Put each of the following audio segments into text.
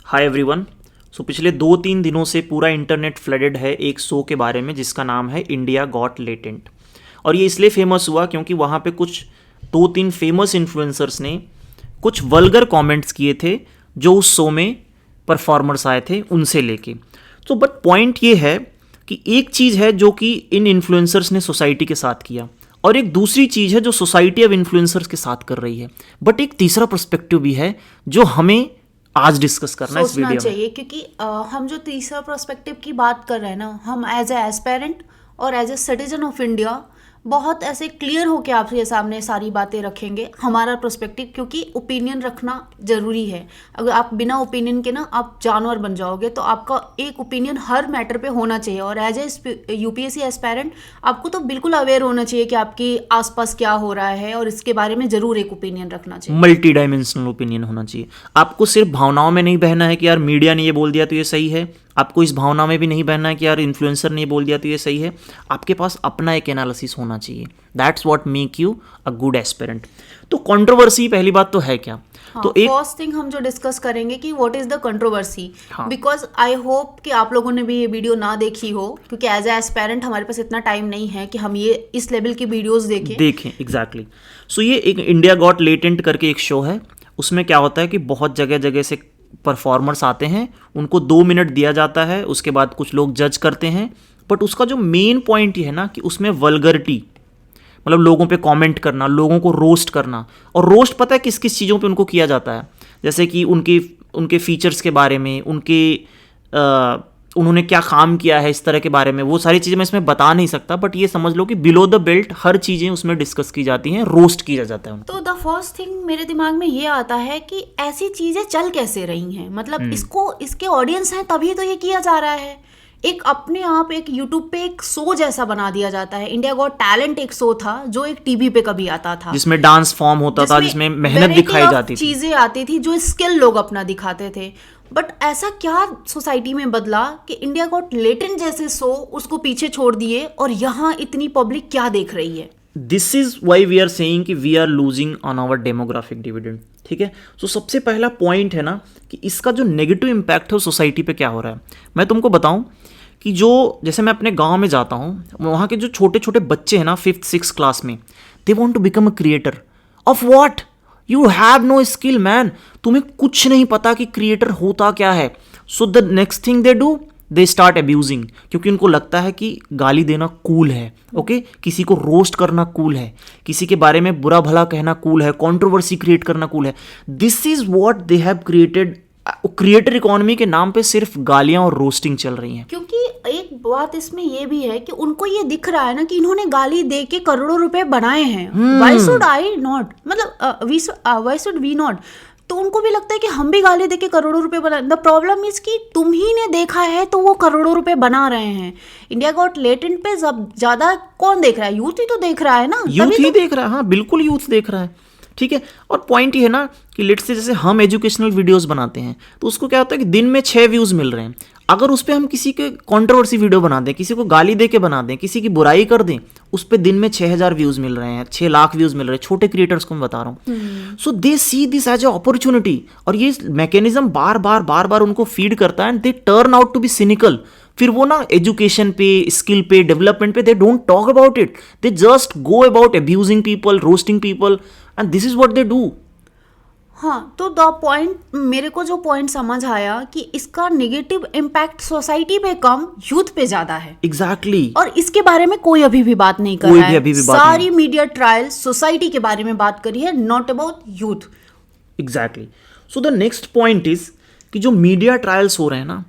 Hi everyone. सो पिछले 2-3 दिनों से पूरा इंटरनेट फ्लडेड है एक शो के बारे में जिसका नाम है इंडिया गॉट लेटेंट। और ये इसलिए फेमस हुआ क्योंकि वहाँ पे कुछ 2-3 फेमस इन्फ्लुएंसर्स ने कुछ वल्गर कमेंट्स किए थे जो उस शो में परफॉर्मर्स आए थे उनसे लेके। तो बट पॉइंट ये है कि एक चीज़ है जो कि इन इन्फ्लुएंसर्स ने सोसाइटी के साथ किया और एक दूसरी चीज़ है जो सोसाइटी अब इन्फ्लुएंसर्स के साथ कर रही है। बट एक तीसरा पर्सपेक्टिव भी है जो हमें आज डिस्कस करना है इस वीडियो में। चाहिए क्योंकि हम जो तीसरा पर्सपेक्टिव की बात कर रहे हैं ना, हम एज ए एस्पेरेंट और as a citizen of India बहुत ऐसे क्लियर होकर आपके सामने सारी बातें रखेंगे हमारा पर्सपेक्टिव, क्योंकि ओपिनियन रखना ज़रूरी है। अगर आप बिना ओपिनियन के ना आप जानवर बन जाओगे, तो आपका एक ओपिनियन हर मैटर पे होना चाहिए। और एज ए यूपीएससी एस्पेरेंट आपको तो बिल्कुल अवेयर होना चाहिए कि आपके आसपास क्या हो रहा है और इसके बारे में ज़रूर एक ओपिनियन रखना चाहिए। मल्टी डायमेंशनल ओपिनियन होना चाहिए। आपको सिर्फ भावनाओं में नहीं बहना है कि यार मीडिया ने ये बोल दिया तो ये सही है। आपको इस भावना में भी नहीं बहना है कि यार इन्फ्लुएंसर ने बोल दिया तो ये सही है। आपके पास अपना एक एनालिसिस होना चाहिए। That's what make you a good aspirant. तो कंट्रोवर्सी पहली बात तो है क्या? तो एक फर्स्ट थिंग हम जो डिस्कस करेंगे कि what is the controversy, because I hope कि आप लोगों ने भी ये वीडियो ना देखी हो, क्योंकि एज ए एस्पेरेंट हमारे पास इतना टाइम नहीं है कि हम ये इस लेवल की वीडियोस देखें। एग्जैक्टली। सो ये एक इंडिया गॉट लेटेंट करके एक शो है। उसमें क्या होता है कि बहुत जगह जगह से परफॉर्मर्स आते हैं, उनको 2 मिनट दिया जाता है, उसके बाद कुछ लोग जज करते हैं। बट उसका जो मेन पॉइंट ये है ना कि उसमें वल्गरिटी, मतलब लोगों पे कमेंट करना, लोगों को रोस्ट करना। और रोस्ट पता है किस किस चीज़ों पे उनको किया जाता है? जैसे कि उनके फीचर्स के बारे में, उन्होंने क्या काम किया है, इस तरह के बारे में। वो सारी चीज़ें मैं इसमें बता नहीं सकता, बट ये समझ लो कि बिलो द बेल्ट हर चीज़ें उसमें डिस्कस की जाती हैं, रोस्ट किया जाता है। तो द फर्स्ट थिंग मेरे दिमाग में ये आता है कि ऐसी चीज़ें चल कैसे रही हैं, मतलब इसके ऑडियंस हैं तभी तो ये किया जा रहा है। एक अपने आप एक यूट्यूब पे एक शो जैसा बना दिया जाता है। इंडिया गॉट टैलेंट एक शो था जो एक टीवी पे कभी आता था, जिसमें डांस फॉर्म होता था, जिसमें मेहनत दिखाई जाती थी, चीजें आती थी जो स्किल लोग अपना दिखाते थे। बट ऐसा क्या सोसाइटी में बदला कि इंडिया गॉट लेटेंट जैसे शो उसको पीछे छोड़ दिए और यहाँ इतनी पब्लिक क्या देख रही है? This is why we are saying कि we are losing on our demographic dividend. ठीक है। सो सबसे पहला पॉइंट है ना कि इसका जो नेगेटिव इम्पैक्ट है सोसाइटी पे क्या हो रहा है। मैं तुमको बताऊं कि जैसे मैं अपने गांव में जाता हूँ, वहाँ के जो छोटे छोटे बच्चे हैं ना 5th-6th क्लास में, they want to become a creator of what? You have no skill man. तुम्हें कुछ नहीं पता कि क्रिएटर होता क्या है। So the next thing they do, they start abusing, क्योंकि उनको लगता है कि गाली देना कूल है। ओके, किसी को रोस्ट करना कूल है, किसी के बारे में बुरा भला कहना कूल है, कंट्रोवर्सी क्रिएट करना कूल है। This is what they have created. Creator economy के नाम पे सिर्फ गालियां और रोस्टिंग चल रही हैं। क्योंकि एक बात इसमें ये भी है कि उनको ये दिख रहा है ना कि इन्होंने गाली दे के करोड़ों रुपए बनाए हैं। व्हाई शुड आई नॉट, मतलब व्हाई शुड वी नॉट? तो उनको भी लगता है कि हम भी गाली देके करोड़ों रुपए बना। द प्रॉब्लम इज कि तुम ही ने देखा है तो वो करोड़ों रुपए बना रहे हैं। इंडिया गॉट लेटेंट पे ज्यादा कौन देख रहा है? यूथ ही तो देख रहा है ना। यूथ ही देख रहा है, हाँ बिल्कुल यूथ देख रहा है। ठीक है। और पॉइंट ये है ना कि लेट्स से जैसे हम एजुकेशनल वीडियोस बनाते हैं तो उसको क्या होता है कि दिन में 6 व्यूज मिल रहे हैं। अगर उस पर हम किसी के कंट्रोवर्सी वीडियो बना दें, किसी को गाली दे के बना दें, किसी की बुराई कर दें, उस पर दिन में 6,000 व्यूज मिल रहे हैं, 6 लाख व्यूज मिल रहे हैं। छोटे क्रिएटर्स को मैं बता रहा हूँ। So they see this as a opportunity, और ये मैकेनिज्म बार बार उनको फीड करता है and they turn out to be cynical. फिर वो ना एजुकेशन पे, स्किल पे, डेवलपमेंट पे they don't talk about it, they just go about abusing people, roasting people, and this is what they do. हाँ, तो द पॉइंट, मेरे को जो पॉइंट समझ आया कि इसका नेगेटिव इम्पैक्ट सोसाइटी पे कम, यूथ पे ज्यादा है। एग्जैक्टली। और इसके बारे में कोई अभी भी बात नहीं कर रहा है। सारी मीडिया ट्रायल सोसाइटी के बारे में बात करी है, not about youth. Exactly. So the next point is कि जो मीडिया ट्रायल्स हो रहे हैं ना,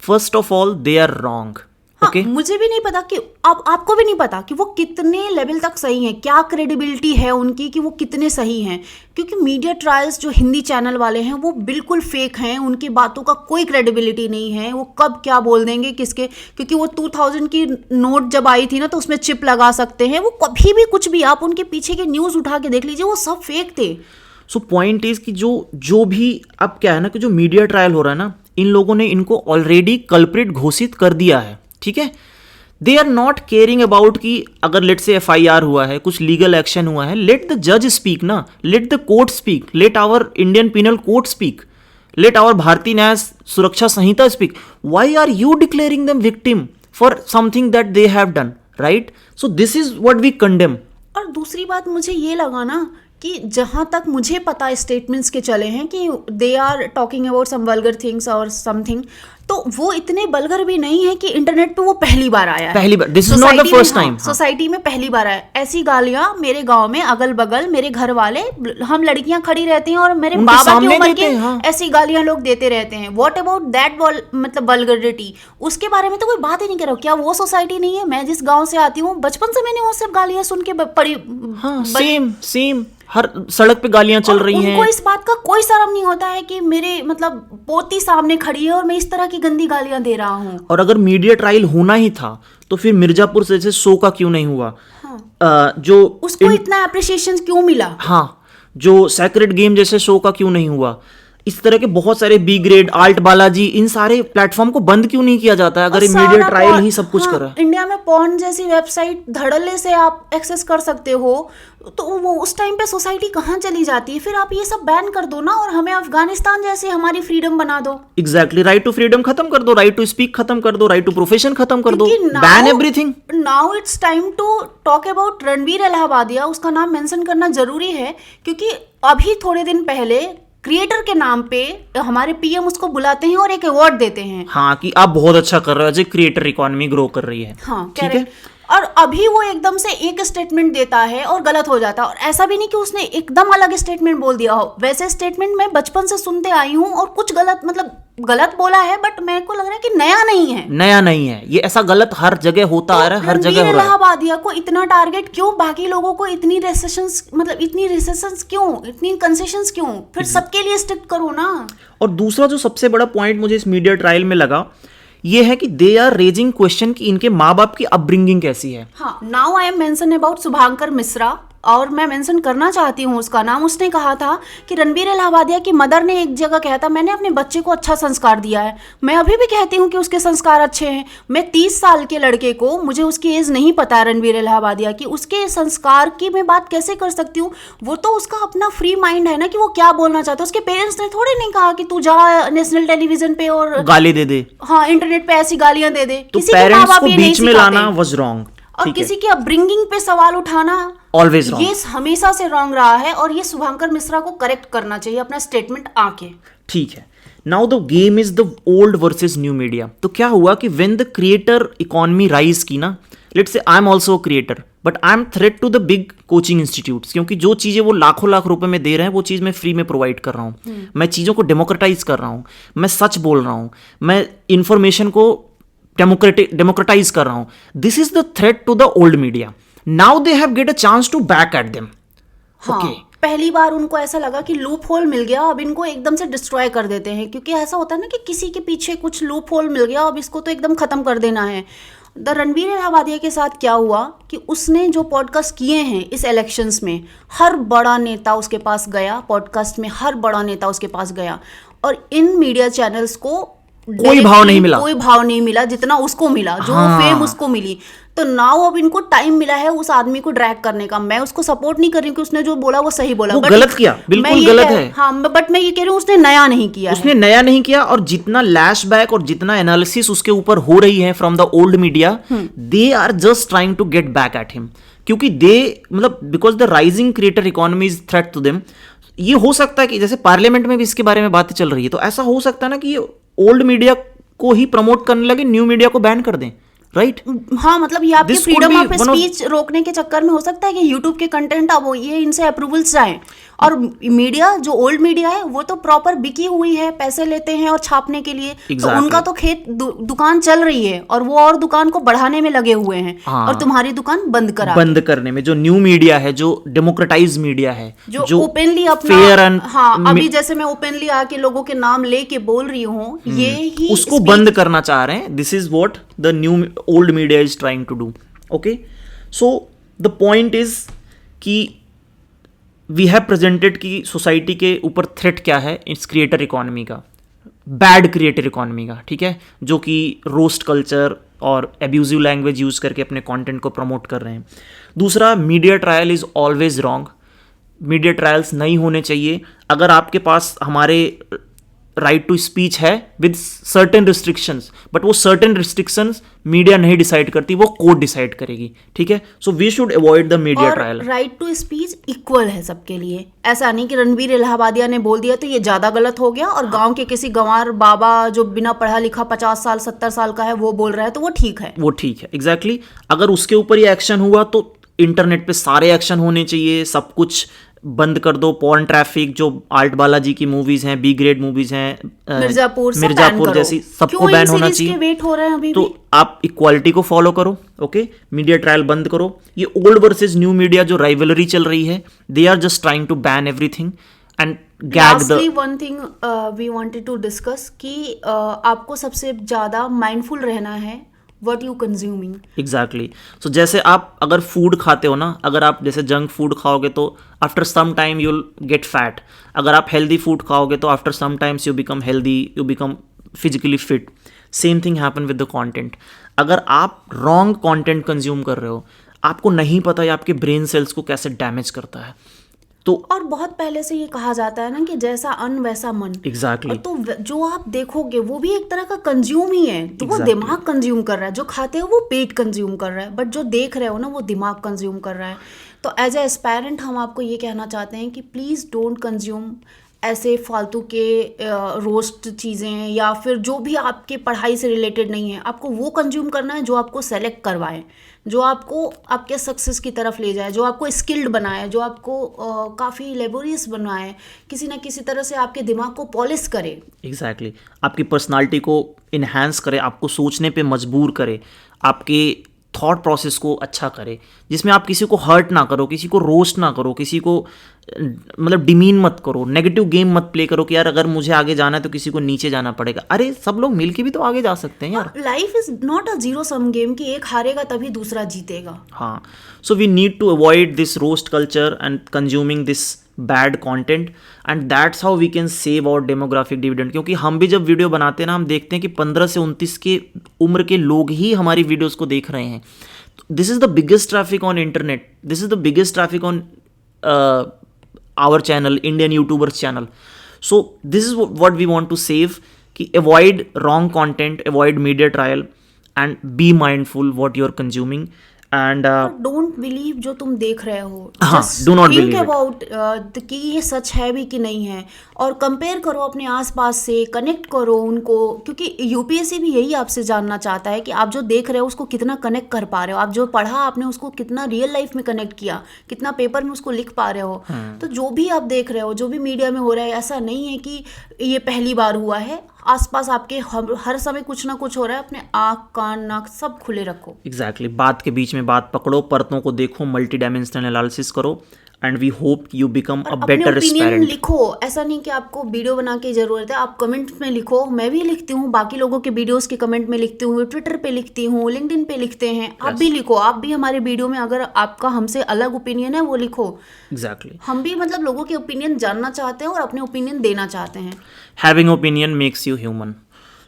first of all they are wrong. Okay. मुझे भी नहीं पता कि आपको भी नहीं पता कि वो कितने लेवल तक सही हैं, क्या क्रेडिबिलिटी है उनकी कि वो कितने सही हैं। क्योंकि मीडिया ट्रायल्स जो हिंदी चैनल वाले हैं वो बिल्कुल फेक हैं, उनकी बातों का कोई क्रेडिबिलिटी नहीं है। वो कब क्या बोल देंगे किसके, क्योंकि वो 2000 की नोट जब आई थी ना तो उसमें चिप लगा सकते हैं। वो कभी भी कुछ भी, आप उनके पीछे के न्यूज़ उठा के देख लीजिए, वो सब फेक थे। सो पॉइंट इज कि जो भी अब क्या है ना कि जो मीडिया ट्रायल हो रहा है ना, इन लोगों ने इनको ऑलरेडी कल्प्रिट घोषित कर दिया है। ठीक है। They are not caring about कि अगर लेट से FIR हुआ है, कुछ लीगल एक्शन हुआ है, लेट द जज स्पीक ना, let the court speak, let our Indian penal code speak. Let our Bharatiya Nyaya Suraksha Sanhita speak. Why are you declaring them victim for something that they have done, right? So this is what we condemn. और दूसरी बात मुझे ये लगा ना कि जहाँ तक मुझे पता स्टेटमेंट्स के चले हैं कि they are talking about some vulgar things और समथिंग, तो वो इतने वल्गर भी नहीं है कि इंटरनेट पे वो पहली बार आया है. पहली बार, this is not the first time. Society में पहली बार आया. ऐसी गालियां मेरे गांव में अगल बगल मेरे घर वाले, हम लड़कियां खड़ी रहती हैं और मेरे बाबा की उम्र के ऐसी गालियां लोग देते रहते हैं. व्हाट अबाउट दैट मतलब वल्गरिटी, उसके बारे में तो कोई बात ही नहीं कर रहा. क्या वो सोसाइटी नहीं है? मैं जिस गाँव से आती हूँ बचपन से मैंने वो सब गालियां सुन के पड़ी. सेम हर सड़क पे गालियां चल रही हैं. उनको इस बात का कोई शर्म नहीं होता है कि मेरे मतलब पोती सामने खड़ी है और मैं इस तरह की गंदी गालियां दे रहा हूँ. और अगर मीडिया ट्रायल होना ही था तो फिर मिर्जापुर से जैसे शो का क्यों नहीं हुआ? हाँ. जो उसको इतना अप्रिसिएशन क्यों मिला? हाँ, जो सेक्रेट गेम जैसे शो का क्यों नहीं हुआ? इस तरह के बहुत सारे बी ग्रेड, आल्ट बालाजी, इन सारे प्लेटफॉर्म को बंद क्यों नहीं किया जाता है अगर ये मीडिया ट्रायल ही सब कुछ कर रहा है? इंडिया में पॉर्न जैसी वेबसाइट धड़ल्ले से आप एक्सेस कर सकते हो, तो वो उस टाइम पे सोसाइटी कहाँ चली जाती है? फिर आप ये सब बैन कर दो ना और हमें अफगानिस्तान जैसे हमारी फ्रीडम बना दो. एग्जैक्टली, राइट टू फ्रीडम खत्म कर दो, राइट टू स्पीक खत्म कर दो, राइट टू प्रोफेशन खत्म कर दो, ban everything. Now it's time to talk about Ranveer Allahbadia. उसका नाम मेंशन करना जरूरी है क्योंकि अभी थोड़े दिन पहले क्रिएटर के नाम पे हमारे पीएम उसको बुलाते हैं और एक अवार्ड देते हैं. हाँ, कि आप बहुत अच्छा कर रहे हो, क्रिएटर इकोनॉमी ग्रो कर रही है. हाँ, ठीक है. और अभी वो एकदम से एक स्टेटमेंट देता है और गलत हो जाता है. और ऐसा भी नहीं कि उसने एकदम अलग स्टेटमेंट बोल दिया हो. वैसे स्टेटमेंट मैं बचपन से सुनते आई हूँ और कुछ गलत बोला है, बट मेरे को लग रहा है कि नया नहीं है. ये ऐसा गलत हर जगह होता आ रहा है, हर जगह हो रहा है. इलाहाबादिया को इतना टारगेट क्यों? बाकी लोगों को इतनी रिसेशंस क्यों, इतनी कंसेशंस क्यों? फिर सबके लिए स्ट्रिक्ट करो ना. और दूसरा जो सबसे बड़ा पॉइंट मुझे इस मीडिया ट्रायल में लगा, ये है कि दे आर रेजिंग क्वेश्चन कि इनके माँ बाप की अपब्रिंगिंग कैसी है. हाँ, now I am mention about Shubhankar Mishra, और मैं मेंशन करना चाहती हूँ उसका नाम. उसने कहा था कि रणवीर इलाहाबादिया की मदर ने एक जगह कहा था, मैंने अपने बच्चे को अच्छा संस्कार दिया है. मैं अभी भी कहती हूँ कि उसके संस्कार अच्छे हैं. मैं 30 साल के लड़के को, मुझे उसकी एज नहीं पता है रणवीर इलाहाबादिया की, उसके संस्कार की मैं बात कैसे कर सकती हूँ? वो तो उसका अपना फ्री माइंड है ना कि वो क्या बोलना चाहता है. उसके पेरेंट्स ने थोड़े नहीं कहा कि तू जा नेशनल टेलीविजन पे और गाली दे. हाँ, इंटरनेट पे ऐसी गालियां दे दे. किसी के माँ बाप ये नहीं सिखाते. बीच में लाना वाज रॉन्ग. और किसी की अपब्रिंगिंग पे सवाल उठाना ऑलवेज रॉन्ग. ये हमेशा से रॉन्ग रहा है और ये शुभांकर मिश्रा को करेक्ट करना चाहिए अपना स्टेटमेंट आके. ठीक है. Now the game is the old versus new media. तो क्या हुआ कि when the creator economy rise की ना, let's say I am also creator but I am threat to the big coaching institutes, क्योंकि जो चीज़ें वो लाखों लाख रुपए में दे रहे हैं वो चीज़ मैं फ्री में प्रोवाइड कर रहा हूँ. मैं चीज़ों को डेमोक्रेटाइज कर रहा हूँ, मैं सच बोल रहा हूँ, मैं इंफॉर्मेशन को डेमोक्रेटाइज कर रहा हूं. This is the threat to the old media. Now they have get a chance to back at them. Okay, पहली बार उनको ऐसा लगा कि लूप होल मिल गया, अब इनको एकदम से डिस्ट्रॉय कर देते हैं. क्योंकि ऐसा होता है ना कि किसी के पीछे कुछ लूप होल मिल गया, अब इसको तो एकदम खत्म कर देना है. द रणवीर इलाहाबादिया के साथ क्या हुआ कि उसने जो पॉडकास्ट किए हैं इस इलेक्शंस में, हर बड़ा नेता उसके पास गया पॉडकास्ट में, हर बड़ा नेता उसके पास गया, और इन मीडिया चैनल्स को कोई भाव नहीं मिला जितना उसको मिला, जो फेम उसको मिली. तो नाउ अब इनको टाइम मिला है उस आदमी को ड्रैग करने का. मैं उसको सपोर्ट नहीं कर रही हूँ कि उसने जो बोला वो सही बोला, वो गलत किया, बिल्कुल गलत है. हाँ, बट मैं ये कह रही हूँ उसने नया नहीं किया. और जितना लैशबैक और जितना एनालिसिस उसके ऊपर हो रही है from the old media, they are just trying to get back at him. क्योंकि दे मतलब because the rising creator economy is threat to them. ये हो सकता है कि जैसे पार्लियामेंट में भी इसके बारे में बातें चल रही है, तो ऐसा हो सकता है ना कि ये ओल्ड मीडिया को ही प्रमोट करने लगे, न्यू मीडिया को बैन कर दें. राइट. हाँ, मतलब ये आपकी फ्रीडम ऑफ स्पीच रोकने के चक्कर में हो सकता है कि यूट्यूब के कंटेंट अब ये इनसे अप्रूवल्स जाए. और मीडिया जो ओल्ड मीडिया है वो तो प्रॉपर बिकी हुई है, पैसे लेते हैं और छापने के लिए. तो उनका तो दुकान चल रही है और वो और दुकान को बढ़ाने में लगे हुए हैं. और तुम्हारी दुकान बंद करने में. जो न्यू मीडिया है, जो डेमोक्रेटाइज मीडिया है, जो ओपनली अपना फेयर एंड, हाँ, अभी जैसे मैं ओपनली आके लोगों के नाम लेके बोल रही हूँ, ये ही उसको बंद करना चाह रहे हैं. This is what the new old media is trying to do. Okay, so the point is कि वी हैव प्रेजेंटेड कि सोसाइटी के ऊपर थ्रेट क्या है इस क्रिएटर इकोनॉमी का, बैड क्रिएटर इकोनॉमी का. ठीक है, जो कि रोस्ट कल्चर और एब्यूजिव लैंग्वेज यूज करके अपने कंटेंट को प्रमोट कर रहे हैं. दूसरा, media trial is always wrong. Media trials नहीं होने चाहिए. अगर आपके पास हमारे राइट टू स्पीच है विद सर्टेन रिस्ट्रिक्शंस, बट वो सर्टेन रिस्ट्रिक्शंस मीडिया नहीं डिसाइड करती, वो कोर्ट डिसाइड करेगी, ठीक है। So we should avoid the media trial. Right to speech equal है सबके लिए, ऐसा नहीं कि रणबीर इलाहाबादिया ने बोल दिया तो ये ज्यादा गलत हो गया, और गांव के किसी गंवार बाबा जो बिना पढ़ा लिखा 50 साल 70 साल का है वो बोल रहा है तो वो ठीक है, वो ठीक है, एग्जैक्टली अगर उसके ऊपर ये एक्शन हुआ तो इंटरनेट पे सारे एक्शन होने चाहिए, सब कुछ बंद कर दो, पॉर्न ट्रैफिक, जो आर्ट बालाजी की मूवीज हैं, बी ग्रेड मूवीज हैं, मिर्जापुर जैसी, सबको बैन होना चाहिए। वेट हो रहा है अभी तो भी? आप इक्वालिटी को फॉलो करो, ओके, मीडिया ट्रायल बंद करो। ये ओल्ड वर्सेस न्यू मीडिया जो राइवलरी चल रही है, they are just trying to ban everything and gag the. Lastly, one thing we wanted to discuss कि आपको सबसे ज्यादा माइंडफुल रहना है what you consuming। Exactly so जैसे आप अगर फूड खाते हो ना, अगर आप जैसे जंक फूड खाओगे तो after some time you'll get fat, अगर आप हेल्दी फूड खाओगे तो after some times you become healthy, you become physically fit. Same thing happen with the content. अगर आप रॉन्ग कंटेंट कंज्यूम कर रहे हो, आपको नहीं पता ये आपके ब्रेन सेल्स को कैसे डैमेज करता है, तो और बहुत पहले से ये कहा जाता है ना कि जैसा अन्न वैसा मन। एग्जैक्टली तो जो आप देखोगे वो भी एक तरह का कंज्यूम ही है, तो वो दिमाग कंज्यूम कर रहा है, जो खाते हो वो पेट कंज्यूम कर रहा है, बट जो देख रहे हो ना वो दिमाग कंज्यूम कर रहा है। तो एज ए एस्पायरेंट हम आपको ये कहना चाहते हैं कि प्लीज़ डोंट कंज्यूम ऐसे फालतू के रोस्ट चीज़ें, या फिर जो भी आपके पढ़ाई से रिलेटेड नहीं है, आपको वो कंज्यूम करना है जो आपको सेलेक्ट करवाए, जो आपको आपके सक्सेस की तरफ ले जाए, जो आपको स्किल्ड बनाए, जो आपको काफ़ी लेबोरियस बनाए, किसी ना किसी तरह से आपके दिमाग को पॉलिश करे। एग्जैक्टली आपकी पर्सनालिटी को इन्हांस करे, आपको सोचने पे मजबूर करे, आपके थॉट प्रोसेस को अच्छा करे, जिसमें आप किसी को हर्ट ना करो, किसी को रोस्ट ना करो, किसी को मतलब डिमीन मत करो, नेगेटिव गेम मत प्ले करो कि यार अगर मुझे आगे जाना है तो किसी को नीचे जाना पड़ेगा। अरे सब लोग मिलके भी तो आगे जा सकते हैं यार। Life is not a zero sum game कि एक हारेगा तभी दूसरा जीतेगा। हाँ, so we need to avoid this roast culture and consuming this bad content, and that's how we can save our demographic dividend. क्योंकि हम भी जब वीडियो बनाते हैं ना, हम देखते हैं कि 15 से 29 के उम्र के लोग ही हमारी वीडियोस को देख रहे हैं। This is the biggest traffic on internet, this is the biggest traffic on our channel, Indian YouTubers channel. So this is what we want to save, कि avoid wrong content, avoid media trial and be mindful what you are consuming, and don't believe जो तुम देख रहे हो, हाँ, do not think believe it. About कि ये सच है भी कि नहीं है, और कंपेयर करो अपने आसपास से, कनेक्ट करो उनको, क्योंकि यूपीएससी भी यही आपसे जानना चाहता है कि आप जो देख रहे हो उसको कितना कनेक्ट कर पा रहे हो, आप जो पढ़ा आपने उसको कितना रियल लाइफ में कनेक्ट किया, कितना पेपर में उसको लिख पा रहे हो। तो जो भी आप देख रहे हो, जो भी मीडिया में हो रहा है, ऐसा नहीं है कि ये पहली बार हुआ है, आसपास आपके हर समय कुछ ना कुछ हो रहा है। अपने आँख कान नाक सब खुले रखो। एग्जैक्टली बात के बीच में बात पकड़ो, परतों को देखो, मल्टी डायमेंशनल एनालिसिस करो, and we hope you become a better opinion लिखो, ऐसा नहीं कि आपको वीडियो बना के जरूरत है, आप कमेंट में लिखो। मैं भी लिखती हूँ, बाकी लोगों के वीडियोस के कमेंट में लिखती हूँ, ट्विटर पे लिखती हूँ, लिंक्डइन पे लिखते हैं। आप भी लिखो, आप भी हमारे वीडियो में अगर आपका हमसे अलग ओपिनियन है वो लिखो। एग्जैक्टली हम भी मतलब लोगों के ओपिनियन जानना चाहते हैं और अपने ओपिनियन देना चाहते हैं। Having opinion makes you human.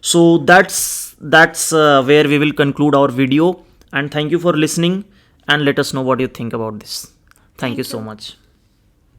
So that's where we will conclude our video, and thank you for listening, and let us know what you think about this. Thank you so much.